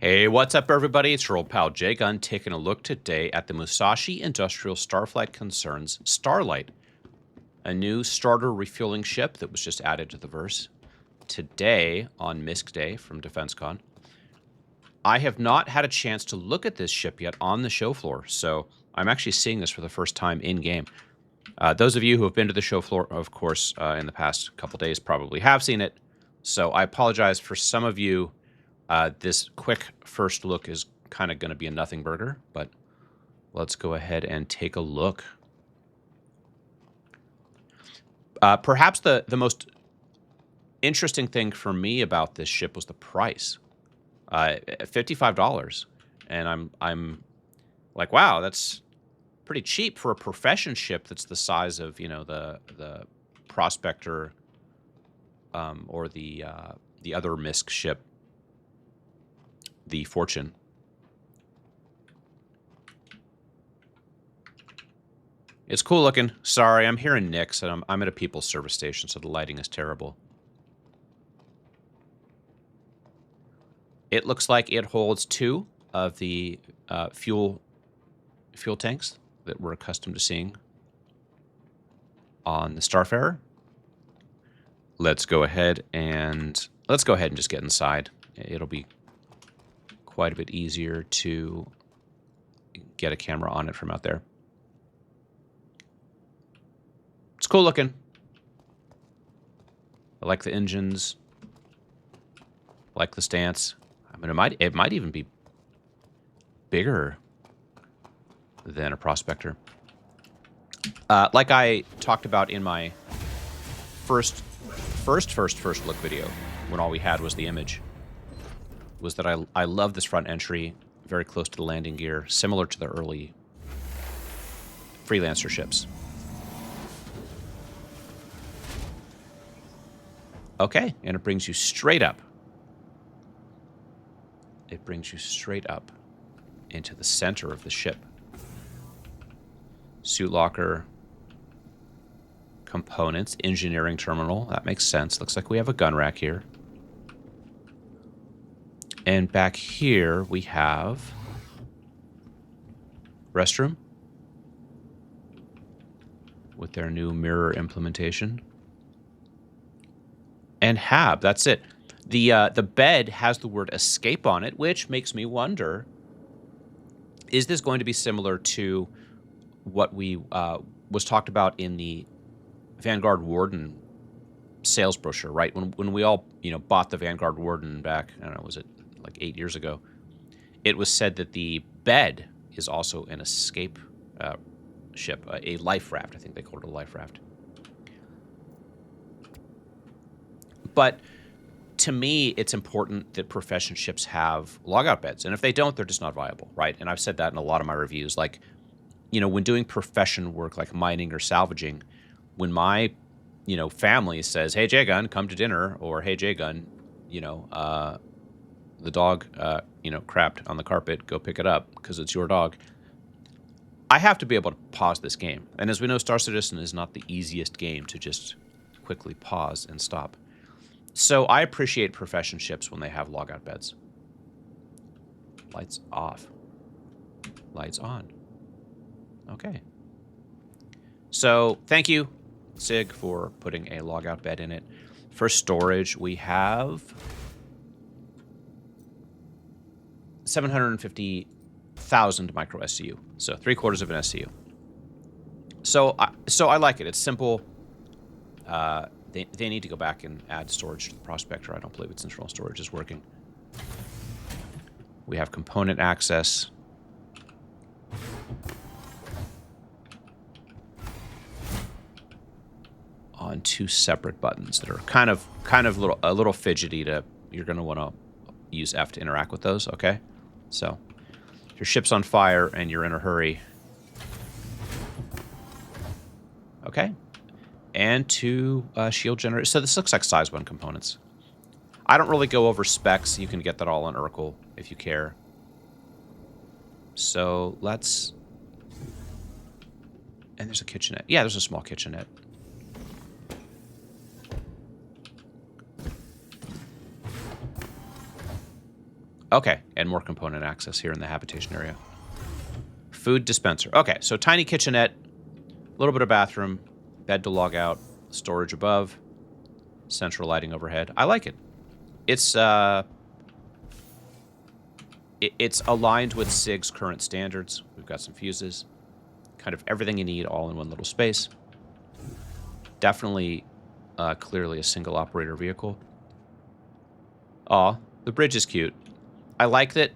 Hey, what's up, everybody? It's your old pal J-Gun taking a look today at the Musashi Industrial Starflight Concern's Starlite, a new starter refueling ship that was just added to the verse today on MISC Day from DefenseCon. I have not had a chance to look at this ship yet on the show floor, so I'm actually seeing this for the first time in-game. Those of you who have been to the show floor, of course, in the past couple days probably have seen it, so I apologize for some of you. This quick first look is kind of going to be a nothing burger, but let's go ahead and take a look. Perhaps the most interesting thing for me about this ship was the price, $55, and I'm like, wow, that's pretty cheap for a profession ship that's the size of the Prospector or the other MISC ship, the Fortune. It's cool looking. Sorry, I'm here in Nix, and I'm at a people's service station, so the lighting is terrible. It looks like it holds 2 of the fuel tanks that we're accustomed to seeing on the Starfarer. Let's go ahead and just get inside. It'll be quite a bit easier to get a camera on it from out there. It's cool looking. I like the engines. I like the stance. I mean, it might even be bigger than a Prospector. Like I talked about in my first look video, when all we had was the image, was that I love this front entry, very close to the landing gear, similar to the early Freelancer ships. Okay, and it brings you straight up. It brings you straight up into the center of the ship. Suit locker, components, engineering terminal. That makes sense. Looks like we have a gun rack here. And back here we have restroom with their new mirror implementation. And hab, that's it. The bed has the word escape on it, which makes me wonder, is this going to be similar to what we was talked about in the Vanguard Warden sales brochure, right? When we all, bought the Vanguard Warden back, I don't know, was it like 8 years ago? It was said that the bed is also an escape ship, a life raft. I think they called it a life raft. But to me, it's important that profession ships have logout beds. And if they don't, they're just not viable, right? And I've said that in a lot of my reviews. Like, when doing profession work like mining or salvaging, when my, family says, hey, J-Gun, come to dinner, or hey, J-Gun, the dog, crapped on the carpet, go pick it up because it's your dog. I have to be able to pause this game. And as we know, Star Citizen is not the easiest game to just quickly pause and stop. So I appreciate profession ships when they have logout beds. Lights off. Lights on. Okay. So thank you, SIG, for putting a logout bed in it. For storage, we have 750,000 micro SCU. So 3/4 of an SCU. So I like it. It's simple. They need to go back and add storage to the Prospector. I don't believe its internal storage is working. We have component access. On 2 separate buttons that are kind of a little fidgety. You're going to want to use F to interact with those. Okay, so if your ship's on fire and you're in a hurry. Okay. And 2 shield generators. So this looks like size 1 components. I don't really go over specs. You can get that all on Urkel if you care. So let's... And there's a kitchenette. Yeah, there's a small kitchenette. Okay, and more component access here in the habitation area. Food dispenser. Okay, so tiny kitchenette, a little bit of bathroom, bed to log out, storage above, central lighting overhead. I like it. It's it's aligned with SIG's current standards. We've got some fuses, kind of everything you need all in one little space. Definitely, clearly a single operator vehicle. Aw, the bridge is cute. I like that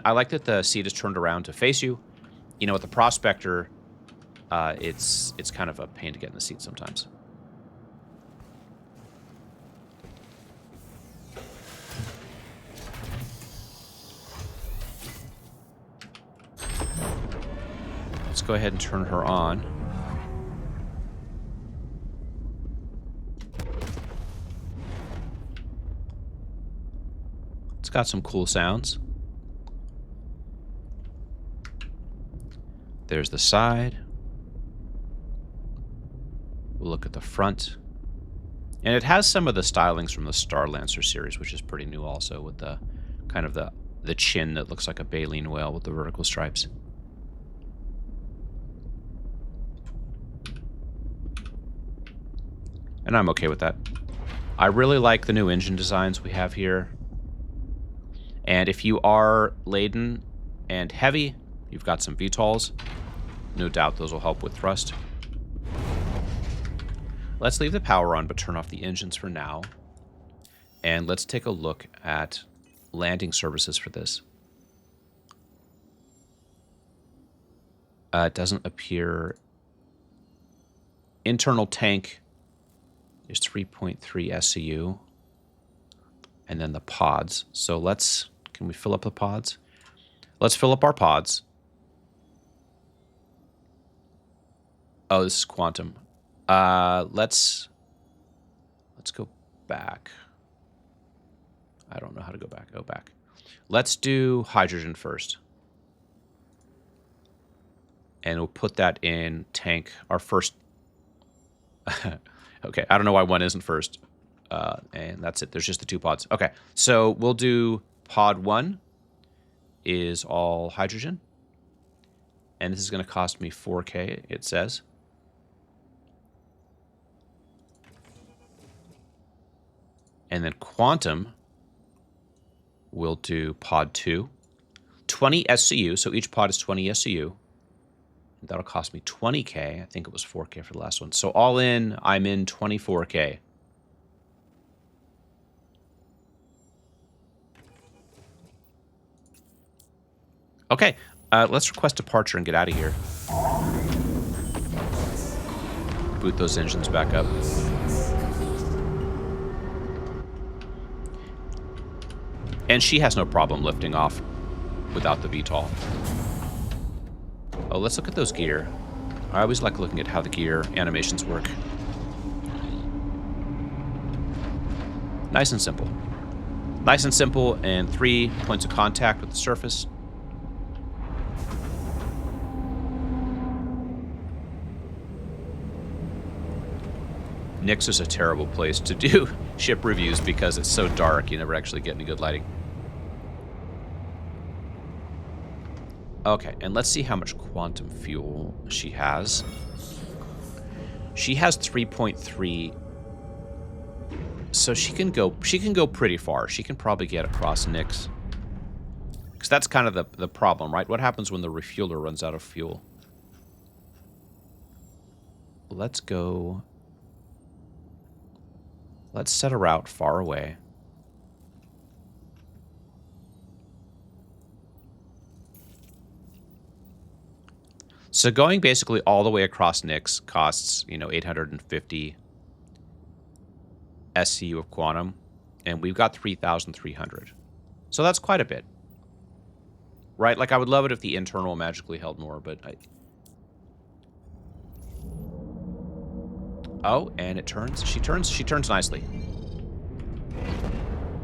I like that the seat is turned around to face you. You know, with the Prospector, it's kind of a pain to get in the seat sometimes. Let's go ahead and turn her on. It's got some cool sounds. There's the side. We'll look at the front. And it has some of the stylings from the Starlancer series, which is pretty new also, with the kind of the chin that looks like a baleen whale with the vertical stripes. And I'm okay with that. I really like the new engine designs we have here. And if you are laden and heavy, you've got some VTOLs. No doubt those will help with thrust. Let's leave the power on, but turn off the engines for now. And let's take a look at landing services for this. It doesn't appear. Internal tank is 3.3 SCU. And then the pods. So can we fill up the pods? Let's fill up our pods. Oh, this is quantum. Let's go back. I don't know how to go back. Go back. Let's do hydrogen first. And we'll put that in tank, our first. Okay, I don't know why one isn't first. And that's it. There's just the two pods. Okay, so we'll do pod 1 is all hydrogen. And this is going to cost me 4K, it says. And then quantum, we'll do pod 2. 20 SCU, so each pod is 20 SCU. That'll cost me 20K. I think it was 4K for the last one. So all in, I'm in 24K. Okay, let's request departure and get out of here. Boot those engines back up. And she has no problem lifting off without the VTOL. Oh, let's look at those gear. I always like looking at how the gear animations work. Nice and simple. Nice and simple, and 3 points of contact with the surface. Nix is a terrible place to do ship reviews because it's so dark, you never actually get any good lighting. Okay, and let's see how much quantum fuel she has. She has 3.3, so she can go pretty far. She can probably get across Nix. Because that's kind of the problem, right? What happens when the refueler runs out of fuel? Let's go. Let's set a route far away. So going basically all the way across Nix costs, 850 SCU of quantum, and we've got 3,300. So that's quite a bit. Right? Like, I would love it if the internal magically held more, but Oh, and it turns. She turns nicely.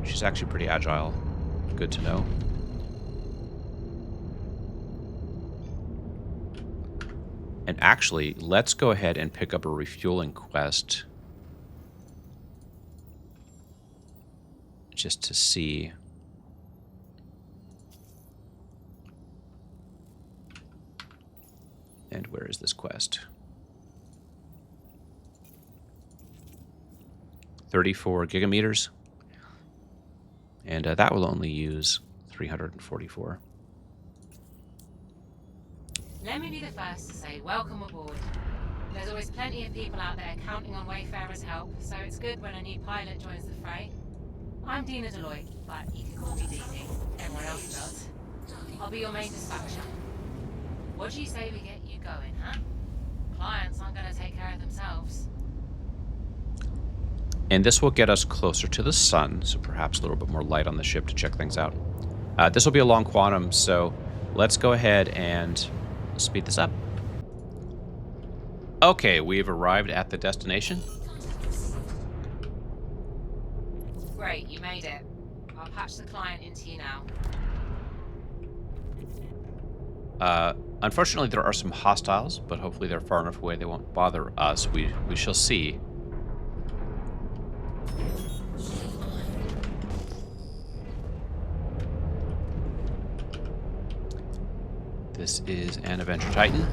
She's actually pretty agile. Good to know. And actually, let's go ahead and pick up a refueling quest. Just to see. And where is this quest? 34 gigameters. And that will only use 344. Let me be the first to say welcome aboard. There's always plenty of people out there counting on Wayfarer's help, so it's good when a new pilot joins the fray. I'm Dina Deloitte, but you can call me Dee Dee. Everyone else does. I'll be your main dispatcher. What do you say we get you going, huh? Clients aren't going to take care of themselves. And this will get us closer to the sun, so perhaps a little bit more light on the ship to check things out. This will be a long quantum, so let's go ahead and speed this up. Okay, we've arrived at the destination. Great, you made it. I'll patch the client into you now. Unfortunately, there are some hostiles, but hopefully they're far enough away they won't bother us. We shall see. This is an Avenger Titan.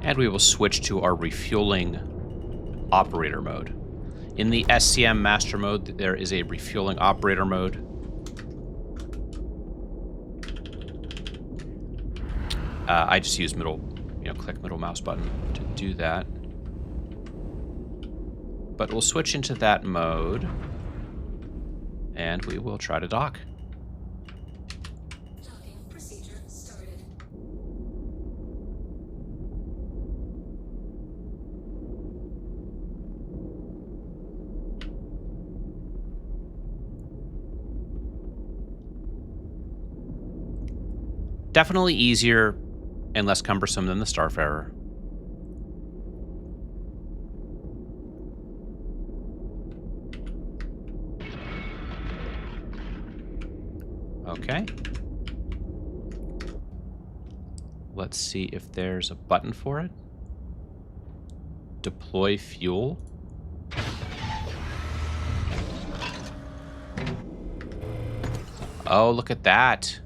And we will switch to our refueling operator mode. In the SCM master mode, there is a refueling operator mode. I just use click middle mouse button to do that. But we'll switch into that mode, and we will try to dock. Docking procedure started. Definitely easier and less cumbersome than the Starfarer. Okay. Let's see if there's a button for it. Deploy fuel. Oh, look at that.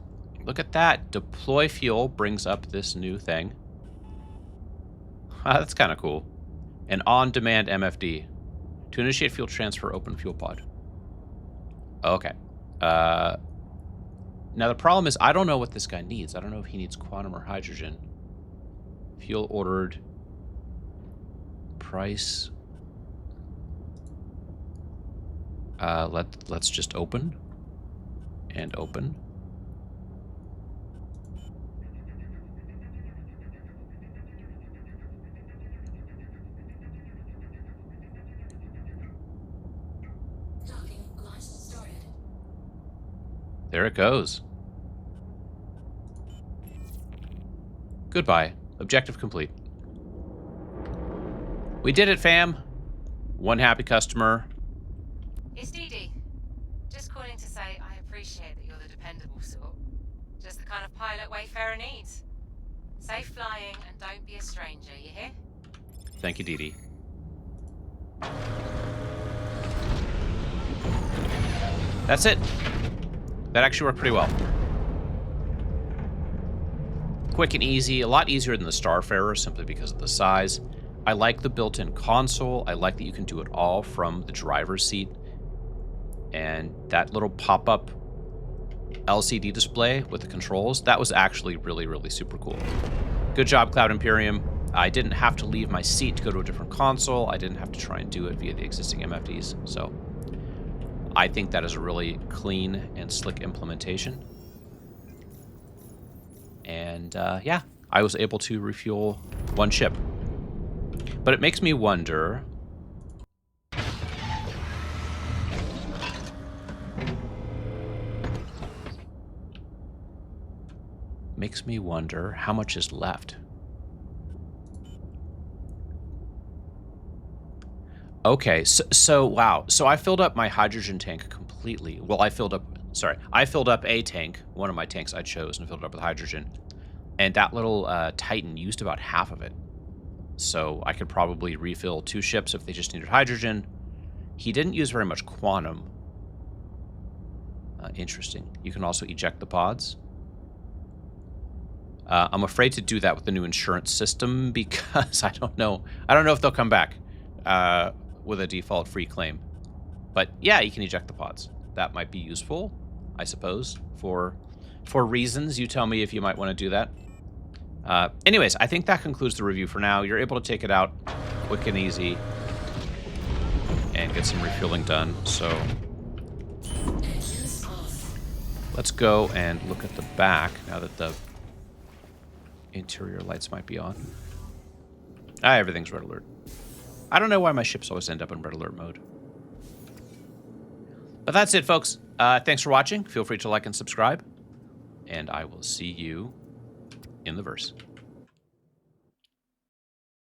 Look at that. Deploy fuel brings up this new thing. That's kind of cool. An on-demand MFD. To initiate fuel transfer, open fuel pod. Okay. Now the problem is I don't know what this guy needs. I don't know if he needs quantum or hydrogen. Fuel ordered. Price. Let's just open. And open. Docking launch started. There it goes. Goodbye. Objective complete. We did it, fam. One happy customer. It's Dee Dee. Just calling to say I appreciate that you're the dependable sort. Just the kind of pilot Wayfarer needs. Safe flying and don't be a stranger, you hear? Thank you, Dee Dee. That's it. That actually worked pretty well. Quick and easy, a lot easier than the Starfarer simply because of the size. I like the built-in console. I like that you can do it all from the driver's seat. And that little pop-up LCD display with the controls, that was actually really, really super cool. Good job, Cloud Imperium. I didn't have to leave my seat to go to a different console. I didn't have to try and do it via the existing MFDs. So I think that is a really clean and slick implementation. And yeah, I was able to refuel one ship. But it makes me wonder... Makes me wonder how much is left. Okay, so wow. So I filled up my hydrogen tank completely. Well, I filled up a tank, one of my tanks I chose, and filled it up with hydrogen. And that little Titan used about half of it. So I could probably refill 2 ships if they just needed hydrogen. He didn't use very much quantum. Interesting. You can also eject the pods. I'm afraid to do that with the new insurance system because I don't know. I don't know if they'll come back with a default free claim. But yeah, you can eject the pods. That might be useful, I suppose, for reasons. You tell me if you might want to do that. Anyways, I think that concludes the review for now. You're able to take it out quick and easy and get some refueling done. So Engines off. let's go and look at the back now that the interior lights might be on. Everything's red alert. I don't know why my ships always end up in red alert mode. But that's it, folks. Thanks for watching. Feel free to like and subscribe. And I will see you in the verse.